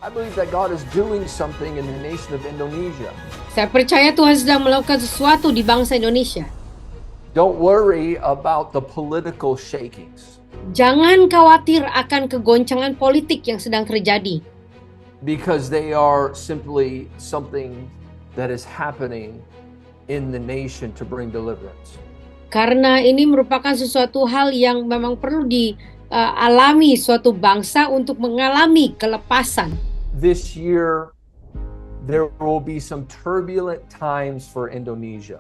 I believe that God is doing something in the nation of Indonesia. Saya percaya Tuhan sedang melakukan sesuatu di bangsa Indonesia. Don't worry about the political shakings, Jangan khawatir akan kegoncangan politik yang sedang terjadi, because they are simply something that is happening in the nation to bring deliverance. karena ini merupakan sesuatu hal yang memang perlu dialami suatu bangsa untuk mengalami kelepasan. This year, there will be some turbulent times for Indonesia.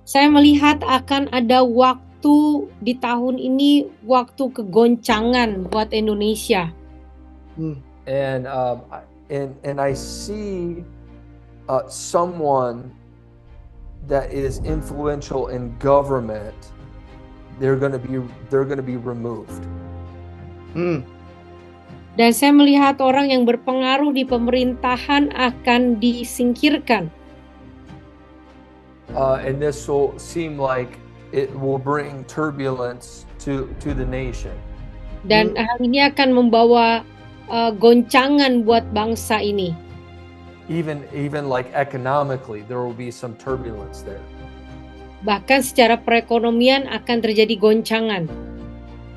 Saya melihat akan ada waktu di tahun ini, waktu kegoncangan buat Indonesia. And I see someone that is influential in government. They're going to be removed. Dan saya melihat orang yang berpengaruh di pemerintahan akan disingkirkan. And this will seem like it will bring turbulence to the nation. Dan hal ini akan membawa goncangan buat bangsa ini. Even like economically, there will be some turbulence there. Bahkan secara perekonomian akan terjadi goncangan.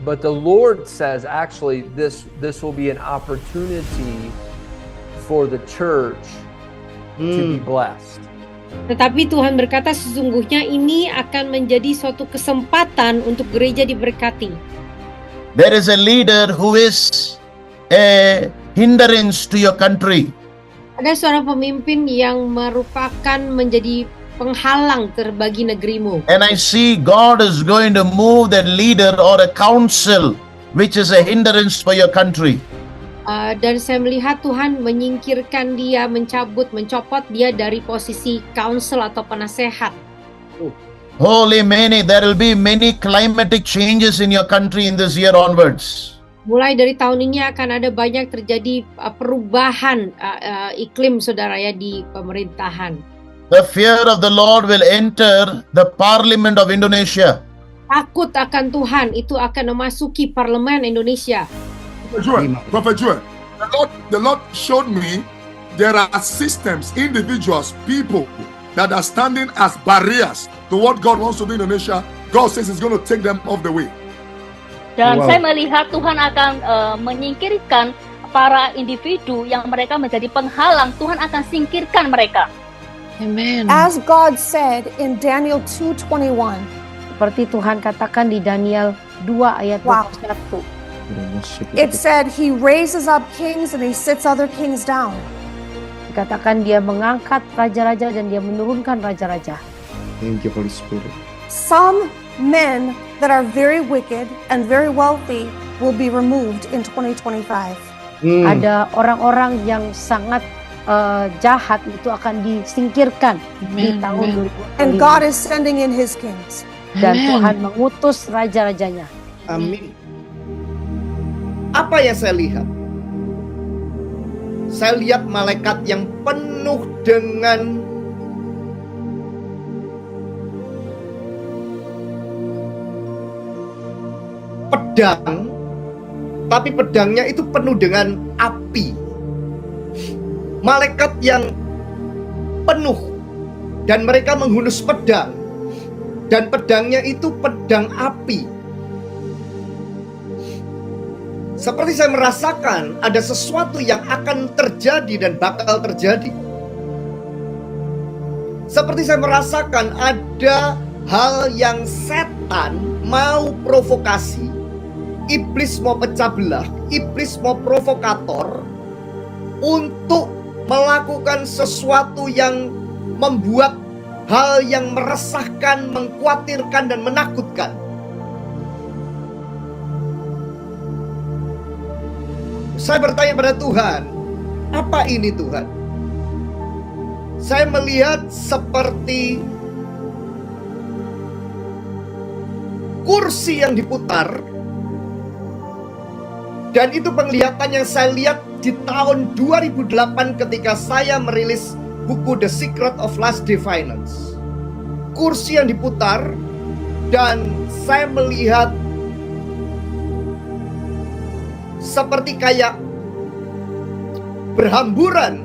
But the Lord says actually this will be an opportunity for the church to be blessed. Tetapi Tuhan berkata sesungguhnya ini akan menjadi suatu kesempatan untuk gereja diberkati. There is a leader who is a hindrance to your country. Ada seorang pemimpin yang merupakan menjadi penghalang terbagi negerimu. And I see God is going to move that leader or a council which is a hindrance for your country. Dan saya melihat Tuhan menyingkirkan dia, mencopot dia dari posisi counsel atau penasehat. Holy many, there will be many climatic changes in your country in this year onwards. Mulai dari tahun ini akan ada banyak terjadi perubahan iklim saudara ya di pemerintahan. The fear of the Lord will enter the parliament of Indonesia. Takut akan Tuhan itu akan memasuki parlemen Indonesia. Prophet Joel, the Lord showed me there are systems, individuals, people that are standing as barriers to what God wants to do in Indonesia. God says He's going to take them off the way. Dan saya melihat Tuhan akan menyingkirkan para individu yang mereka menjadi penghalang. Tuhan akan singkirkan mereka. Amen. As God said in Daniel 2:21. Seperti Tuhan katakan di Daniel 2 ayat 21. It said He raises up kings and He sits other kings down. Dikatakan dia mengangkat raja-raja dan dia menurunkan raja-raja. Thank you, Holy Spirit. Some men that are very wicked and very wealthy will be removed in 2025. Ada orang-orang yang sangat jahat itu akan disingkirkan di tahun 2025. And God is sending in His kings. Dan Tuhan mengutus raja-rajanya. Amin. Apa yang saya lihat? Saya lihat malaikat yang penuh dengan pedang, tapi pedangnya itu penuh dengan api. Malaikat yang penuh dan mereka menghunus pedang, dan pedangnya itu pedang api. Seperti saya merasakan ada sesuatu yang akan terjadi dan bakal terjadi. Seperti saya merasakan ada hal yang setan mau provokasi. Iblis mau pecah belah, iblis mau provokator untuk melakukan sesuatu yang membuat hal yang meresahkan, mengkhawatirkan, dan menakutkan. Saya bertanya pada Tuhan, apa ini Tuhan? Saya melihat seperti kursi yang diputar. Dan itu penglihatan yang saya lihat di tahun 2008 ketika saya merilis buku The Secret of Last Day Finance. Kursi yang diputar dan saya melihat seperti kayak berhamburan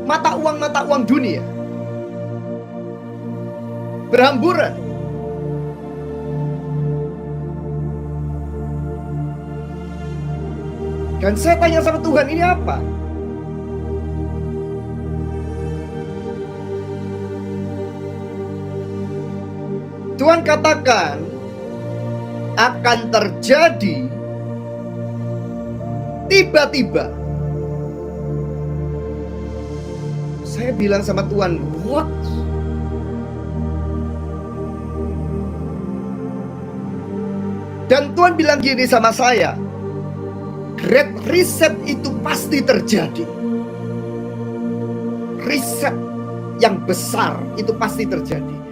mata uang dunia. Berhamburan. Dan saya tanya sama Tuhan, ini apa? Tuhan katakan akan terjadi tiba-tiba. Saya bilang sama Tuhan, what? Dan Tuhan bilang gini sama saya, Great Reset itu pasti terjadi. Reset yang besar itu pasti terjadi.